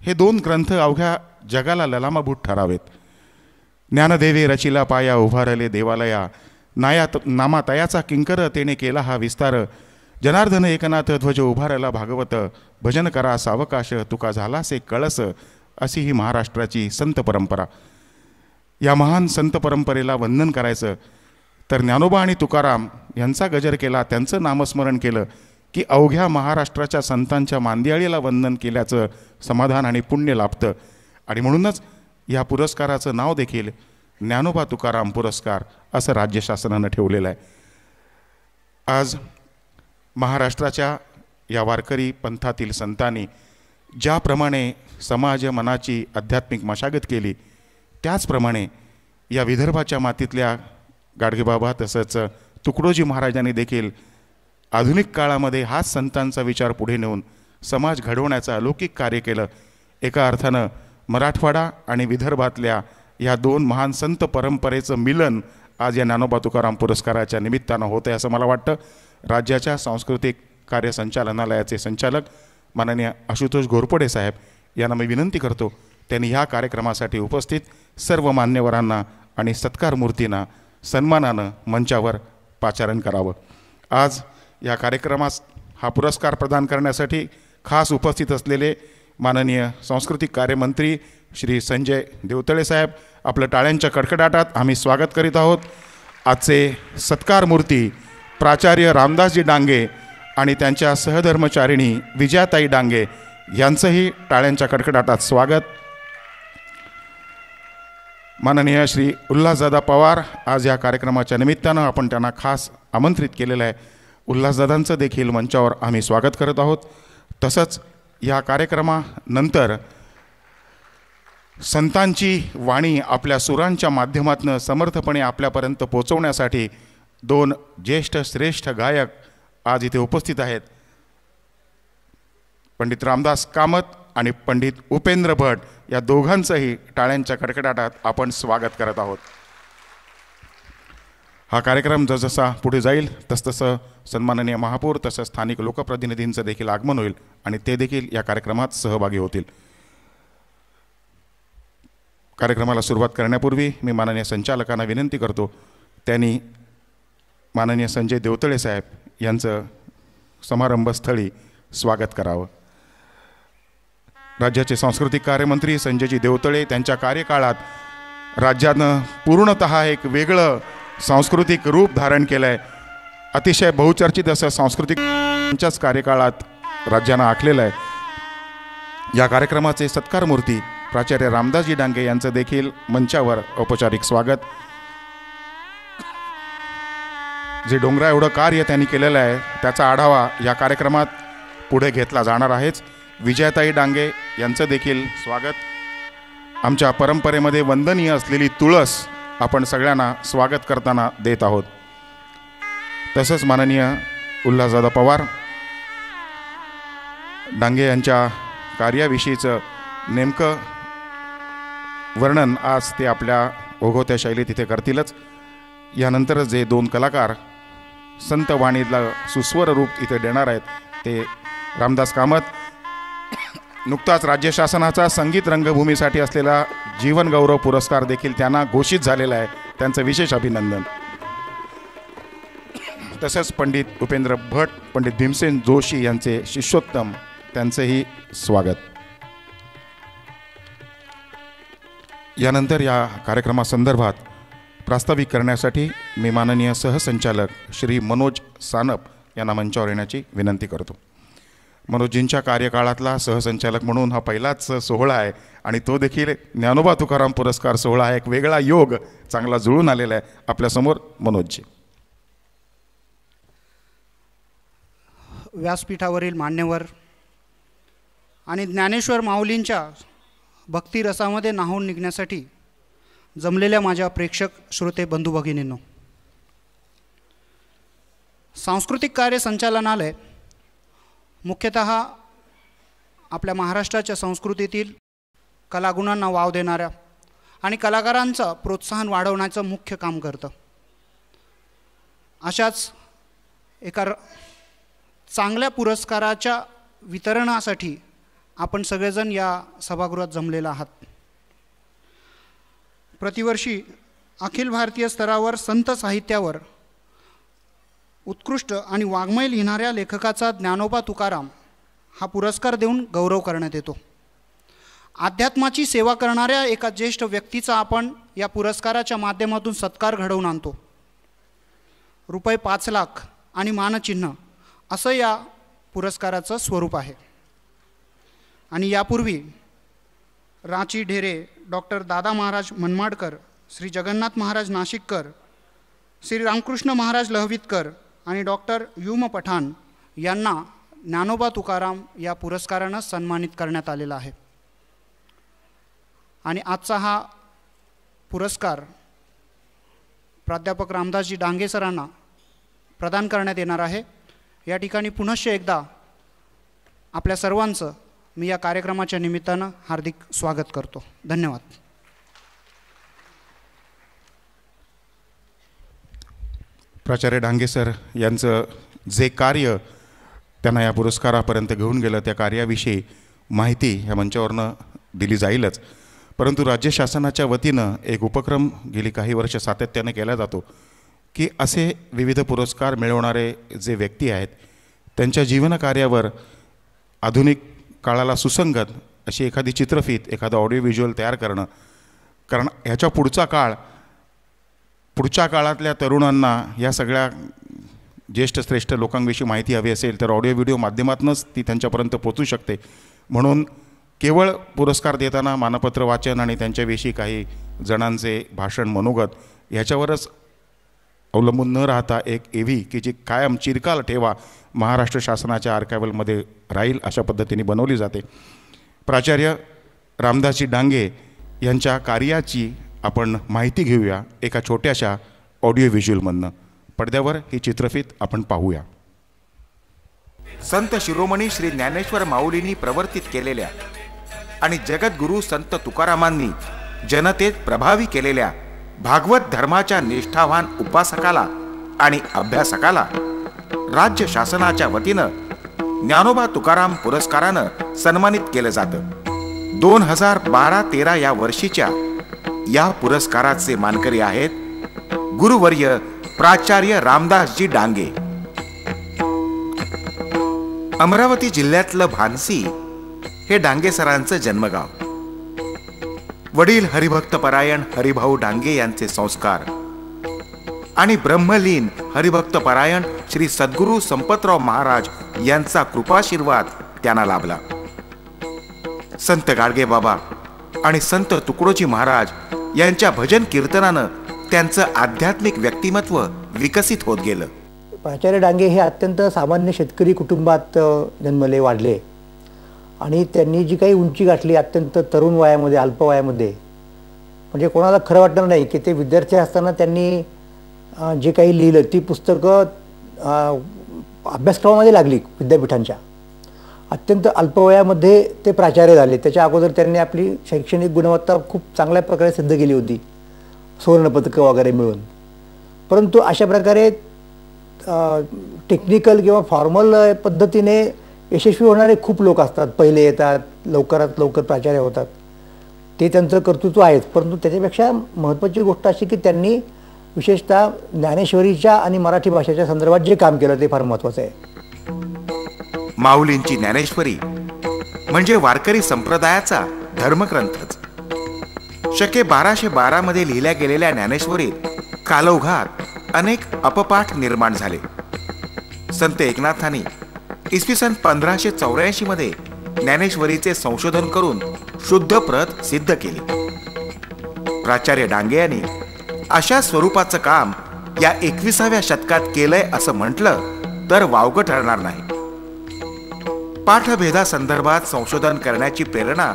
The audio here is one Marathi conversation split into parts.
हे 2 ग्रंथ अवघ्या जगाला ललामाभूत ठरावेत. ज्ञानदेवे रचिला पाया उभारले देवालया, नामा तयाचा किंकर तेने केला हा विस्तार. जनार्दन एकनाथ ध्वज उभारला भागवत, भजन करा सावकाश तुका झालासे कळस. अशी ही महाराष्ट्राची संत परंपरा. या महान संत परंपरेला वंदन करायचं तर ज्ञानोबा आणि तुकाराम यांचा गजर केला, त्यांचं नामस्मरण केलं की अवघ्या महाराष्ट्राच्या संतांच्या मांदियाळीला वंदन केल्याचं समाधान आणि पुण्य लाभतं. आणि म्हणूनच या पुरस्काराचं नाव देखील ज्ञानोबा तुकाराम पुरस्कार असं राज्य शासनानं ठेवलेलं आहे. आज महाराष्ट्राच्या या वारकरी पंथातील संतांनी ज्याप्रमाणे समाज मनाची आध्यात्मिक मशागत केली, त्याचप्रमाणे या विदर्भाच्या मातीतल्या गाडगेबाबा तसंच तुकडोजी महाराजांनी देखील आधुनिक काळामध्ये हाच संतांचा विचार पुढे नेऊन समाज घडवण्याचं अलौकिक कार्य केलं. एका अर्थानं मराठवाडा आणि विदर्भातल्या या 2 महान संत परंपरेचं मिलन आज या ज्ञानोबा तुकाराम पुरस्काराच्या निमित्तानं होतं आहे असं मला वाटतं. राज्याच्या सांस्कृतिक कार्य संचालनालयाचे संचालक माननीय आशुतोष घोरपडे साहेब यांना मी विनंती करतो त्यांनी ह्या कार्यक्रमासाठी उपस्थित सर्व मान्यवरांना आणि सत्कार मूर्तींना सन्मानानं मंचावर पाचारण करावं. आज या कार्यक्रमास हा पुरस्कार प्रदान करण्यासाठी खास उपस्थित असलेले माननीय सांस्कृतिक कार्यमंत्री श्री संजय देवतळे साहेब, आपलं टाळ्यांच्या कडकडाटात आम्ही स्वागत करीत आहोत. आजचे सत्कार मूर्ती प्राचार्य रामदासजी डांगे आणि त्यांच्या सहधर्मचारिणी विजयाताई डांगे यांचंही टाळ्यांच्या कडकडाटात स्वागत. माननीय श्री उल्हासदादा पवार आज या कार्यक्रमाच्या निमित्तानं आपण त्यांना खास आमंत्रित केलेलं आहे. उल्हासदादांचं देखील मंचावर आम्ही स्वागत करत आहोत. तसंच या कार्यक्रमानंतर संतांची वाणी आपल्या सुरांच्या माध्यमातून समर्थपणे आपल्यापर्यंत पोचवण्यासाठी 2 ज्येष्ठ श्रेष्ठ गायक आज इथे उपस्थित आहेत. पंडित रामदास कामत आणि पंडित उपेंद्र भट या दोघांचंही टाळ्यांच्या कडकडाटात आपण स्वागत करत आहोत. हा कार्यक्रम जसजसा पुढे जाईल तसतसं सन्माननीय महापौर तसंच स्थानिक लोकप्रतिनिधींचं देखील आगमन होईल आणि ते देखील या कार्यक्रमात सहभागी होतील. कार्यक्रमाला सुरुवात करण्यापूर्वी मी माननीय संचालकांना विनंती करतो त्यांनी माननीय संजय देवतळे साहेब यांचं समारंभस्थळी स्वागत करावं. राज्याचे सांस्कृतिक कार्यमंत्री संजयजी देवतळे त्यांच्या कार्यकाळात राज्यानं पूर्णतः एक वेगळं सांस्कृतिक रूप धारण केलं आहे. अतिशय बहुचर्चित असं सांस्कृतिक त्यांच्याच कार्यकाळात राज्यानं आखलेलं आहे. या कार्यक्रमाचे सत्कार मूर्ती प्राचार्य रामदासजी डांगे यांचं देखील मंचावर औपचारिक स्वागत. जे डोंगरा एवढं कार्य त्यांनी केलेलं आहे त्याचा आढावा या कार्यक्रमात पुढे घेतला जाणार आहेच. विजयाताई डांगे यांचं देखील स्वागत. आमच्या परंपरेमध्ये वंदनीय असलेली तुळस आपण सगळ्यांना स्वागत करताना देत आहोत. तसंच माननीय उल्हासदादा पवार डांगे यांच्या कार्याविषयीचं नेमकं वर्णन आज ते आपल्या ओघवत्या शैलीत इथे करतीलच. यानंतरच जे 2 कलाकार संत वाणीला सुस्वर रूप इथे देणार आहेत ते रामदास कामत. नुकताच राज्य शासनाचा संगीत रंगभूमीसाठी असलेला जीवन गौरव पुरस्कार देखील त्यांना घोषित झालेला आहे, त्यांचं विशेष अभिनंदन. तसंच पंडित उपेंद्र भट, पंडित भीमसेन जोशी यांचे शिष्योत्तम त्यांचंही स्वागत. यानंतर या कार्यक्रमासंदर्भात प्रास्ताविक करण्यासाठी मी माननीय सहसंचालक श्री मनोज सानप यांना मंचावर येण्याची विनंती करतो. मनोजींच्या कार्यकाळातला सहसंचालक म्हणून हा पहिलाच सोहळा आहे आणि तो देखील ज्ञानोबा तुकाराम पुरस्कार सोहळा आहे. एक वेगळा योग चांगला जुळून आलेला आहे. आपल्यासमोर मनोजजी. व्यासपीठावरील मान्यवर आणि ज्ञानेश्वर माऊलींच्या भक्तिरसामध्ये न्हाऊन निघण्यासाठी जमलेल्या माझ्या प्रेक्षक श्रोते बंधू भगिनींनो, सांस्कृतिक कार्य संचालनालय मुख्यतः आपल्या महाराष्ट्राच्या संस्कृतीतील कलागुणांना वाव देणाऱ्या आणि कलाकारांचं प्रोत्साहन वाढवण्याचं मुख्य काम करतं. अशाच एका चांगल्या पुरस्काराच्या वितरणासाठी आपण सगळेजण या सभागृहात जमलेला आहात. प्रतिवर्षी अखिल भारतीय स्तरावर संत साहित्यावर उत्कृष्ट आणि वाङ्मय लिहिणाऱ्या लेखकाचा ज्ञानोबा तुकाराम हा पुरस्कार देऊन गौरव करण्यात येतो. अध्यात्माची सेवा करणाऱ्या एका ज्येष्ठ व्यक्तीचा आपण या पुरस्काराच्या माध्यमातून सत्कार घडवून आणतो. रुपये 5 लाख आणि मानचिन्ह असं या पुरस्काराचं स्वरूप आहे. आणि यापूर्वी रांची ढेरे डॉक्टर दादा महाराज मनमाडकर, श्री जगन्नाथ महाराज नाशिककर, श्री रामकृष्ण महाराज लहवीतकर आणि डॉक्टर युम पठाण यांना ज्ञानोबा तुकाराम या पुरस्कारानं सन्मानित करण्यात आलेला आहे. आणि आजचा हा पुरस्कार प्राध्यापक रामदासजी डांगे सरांना प्रदान करण्यात येणार आहे. या ठिकाणी पुनश्च एकदा आपल्या सर्वांचं मी या कार्यक्रमाच्या निमित्तानं हार्दिक स्वागत करतो. धन्यवाद. प्राचार्य डांगे सर यांचं जे कार्य त्यांना या पुरस्कारापर्यंत घेऊन गेलं त्या कार्याविषयी माहिती ह्या मंचावरनं दिली जाईलच, परंतु राज्य शासनाच्या वतीनं एक उपक्रम गेली काही वर्ष सातत्याने केला जातो की असे विविध पुरस्कार मिळवणारे जे व्यक्ती आहेत त्यांच्या जीवनकार्यावर आधुनिक काळाला सुसंगत अशी एखादी चित्रफीत, एखादं ऑडिओ व्हिज्युअल तयार करणं. कारण ह्याच्या पुढच्या काळातल्या तरुणांना या सगळ्या ज्येष्ठ श्रेष्ठ लोकांविषयी माहिती हवी असेल तर ऑडिओ व्हिडिओ माध्यमातूनच ती त्यांच्यापर्यंत पोचू शकते. म्हणून केवळ पुरस्कार देताना मानपत्र वाचन आणि त्यांच्याविषयी काही जणांचे भाषण मनोगत ह्याच्यावरच अवलंबून न राहता एक एव्ही की जी कायम चिरकाल ठेवा महाराष्ट्र शासनाच्या आर्कायव्हलमध्ये राहील अशा पद्धतीने बनवली जाते. प्राचार्य रामदासजी डांगे यांच्या कार्याची आपण माहिती घेऊया एका छोट्याशा ऑडिओ व्हिज्युअलमधनं. पडद्यावर ही चित्रफीत आपण पाहूया. संत शिरोमणी श्री ज्ञानेश्वर माऊलींनी प्रवर्तित केलेल्या आणि जगद्गुरू संत तुकारामांनी जनतेत प्रभावी केलेल्या भागवत धर्माच्या निष्ठावान उपासकाला आणि अभ्यासकाला राज्य शासनाच्या वतीनं ज्ञानोबा तुकाराम पुरस्कारानं सन्मानित केलं जातं. 2012-13 या वर्षीच्या या पुरस्काराचे मानकरी आहेत गुरुवर्य प्राचार्य रामदासजी डांगे. अमरावती जिल्ह्यातलं भानसी हे डांगे सरांचं जन्मगाव. वडील हरिभक्तपरायण हरिभाऊ डांगे यांचे संस्कार आणि ब्रह्मलीन हरिभक्तपरायण श्री सद्गुरू संपतराव महाराज यांचा कृपाशीर्वाद त्यांना लाभला. संत गाडगे बाबा आणि संत तुकडोजी महाराज यांच्या भजन कीर्तनानं त्यांचं आध्यात्मिक व्यक्तिमत्व विकसित होत गेलं. प्राचार्य डांगे हे अत्यंत सामान्य शेतकरी कुटुंबात जन्मले वाढले आणि त्यांनी जी काही उंची गाठली अत्यंत तरुण वयामध्ये, अल्प वयामध्ये, म्हणजे कोणाला खरं वाटणार नाही की ते विद्यार्थी असताना त्यांनी जे काही लिहिलं ती पुस्तकं अभ्यासक्रमामध्ये लागली विद्यापीठांच्या. अत्यंत अल्प वयामध्ये ते प्राचार्य झाले. त्याच्या अगोदर त्यांनी आपली शैक्षणिक गुणवत्ता खूप चांगल्या प्रकारे सिद्ध केली होती, सुवर्णपदकं वगैरे मिळून. परंतु अशा प्रकारे टेक्निकल किंवा फॉर्मल पद्धतीने यशस्वी होणारे खूप लोक असतात. पहिले येतात, लवकरात लवकर प्राचार्य होतात, ते त्यांचं कर्तृत्व आहेच. परंतु त्याच्यापेक्षा महत्त्वाची गोष्ट अशी की त्यांनी विशेषतः ज्ञानेश्वरीच्या आणि मराठी भाषेच्या संदर्भात जे काम केलं ते फार महत्त्वाचं आहे. माऊलींची ज्ञानेश्वरी म्हणजे वारकरी संप्रदायाचा धर्मग्रंथच. शके 1212 मध्ये लिहिल्या गेलेल्या ज्ञानेश्वरीत कालौघात अनेक अपपाठ निर्माण झाले. संत एकनाथांनी इसवी सन 1584 मध्ये ज्ञानेश्वरीचे संशोधन करून शुद्ध प्रत सिद्ध केली. प्राचार्य डांगे यांनी अशा स्वरूपाचं काम या 21व्या शतकात केलंय असं म्हटलं तर वावगं ठरणार नाही. पाठभेदासंदर्भात संशोधन करण्याची प्रेरणा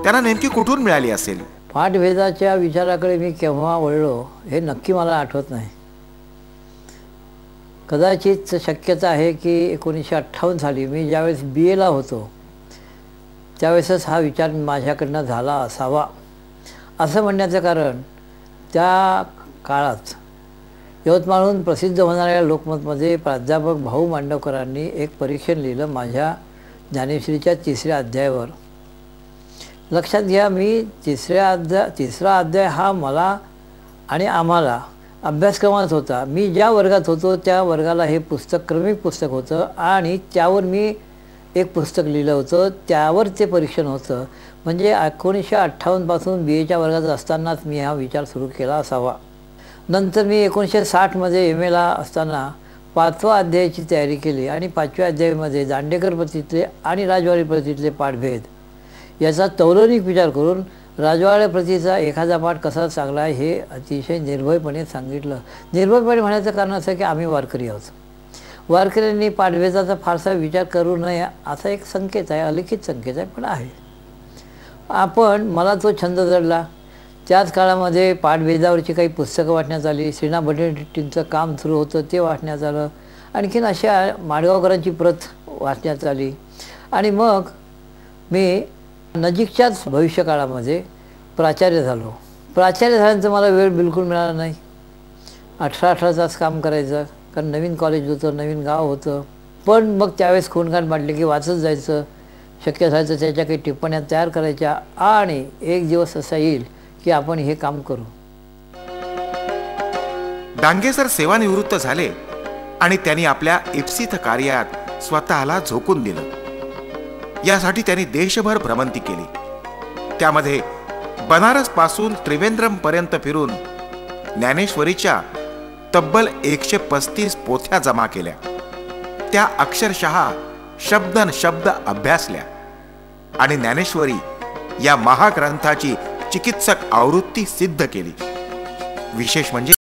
त्यांना नेमकी कुठून मिळाली असेल? पाठभेदाच्या विचाराकडे मी केव्हा वळलो हे नक्की मला आठवत नाही. कदाचित शक्यता आहे की 1958 साली मी ज्यावेळेस BA होतो त्यावेळेसच हा विचार माझ्याकडनं झाला असावा असं म्हणण्याचं कारण त्या काळात यवतमाळहून प्रसिद्ध होणाऱ्या लोकमतमध्ये प्राध्यापक भाऊ मांडवकरांनी एक परीक्षण लिहिलं माझ्या ज्ञानेश्वरीच्या 3ऱ्या अध्यायावर. लक्षात घ्या, मी तिसरा अध्याय हा मला आणि आम्हाला अभ्यासक्रमात होता. मी ज्या वर्गात होतो त्या वर्गाला हे पुस्तक क्रमिक पुस्तक होतं आणि त्यावर मी एक पुस्तक लिहिलं होतं, त्यावर ते परीक्षण होतं. म्हणजे 1958 पासून BAच्या वर्गात असतानाच मी हा विचार सुरू केला असावा. नंतर मी 1960मध्ये MAला असताना 5व्या अध्यायाची तयारी केली आणि 5व्या अध्यायामध्ये दांडेकर प्रतीतले आणि राजवाडे प्रतीतले पाठभेद याचा तौलनिक विचार करून राजवाडे प्रतीचा एखादा पाठ कसा चांगला आहे हे अतिशय निर्भयपणे सांगितलं. निर्भयपणे म्हणायचं कारण असं की आम्ही वारकरी आहोत. वारकऱ्यांनी पाठभेदाचा फारसा विचार करू नये असा एक संकेत आहे, अलिखित संकेत आहे, पण आहे. मला तो छंद जडला. त्याच काळामध्ये पाठभेदावरची काही पुस्तकं वाटण्यात आली. श्रीना बटेटींचं काम सुरू होतं, ते वाटण्यात आलं. आणखीन अशा माडगावकरांची प्रत वाचण्यात आली. आणि मग मी नजीकच्याच भविष्यकाळामध्ये प्राचार्य झालो. प्राचार्य झाल्यानंतर मला वेळ बिलकुल मिळाला नाही. 18 तास काम करायचं, कारण नवीन कॉलेज होतं, नवीन गाव होतं. पण मग त्यावेळेस खूणखाण वाटले की वाचत जायचं, शक्य झालं त्याच्या काही टिप्पण्या तयार करायच्या आणि एक दिवस असा येईल की आपण हे काम करू. डांगे सर सेवानिवृत्त झाले आणि त्यांनी आपल्या इप्सित कार्यात स्वतःला झोकून दिलं. यासाठी त्यांनी देशभर भ्रमंती केली. त्यामध्ये बनारस पासून त्रिवेंद्रम पर्यंत फिरून ज्ञानेश्वरीच्या तब्बल 135 पोथ्या जमा केल्या. त्या अक्षरशः शब्दन शब्द अभ्यासल्या आणि ज्ञानेश्वरी या महाग्रंथाची चिकित्सक आवृत्ती सिद्ध केली. विशेष म्हणजे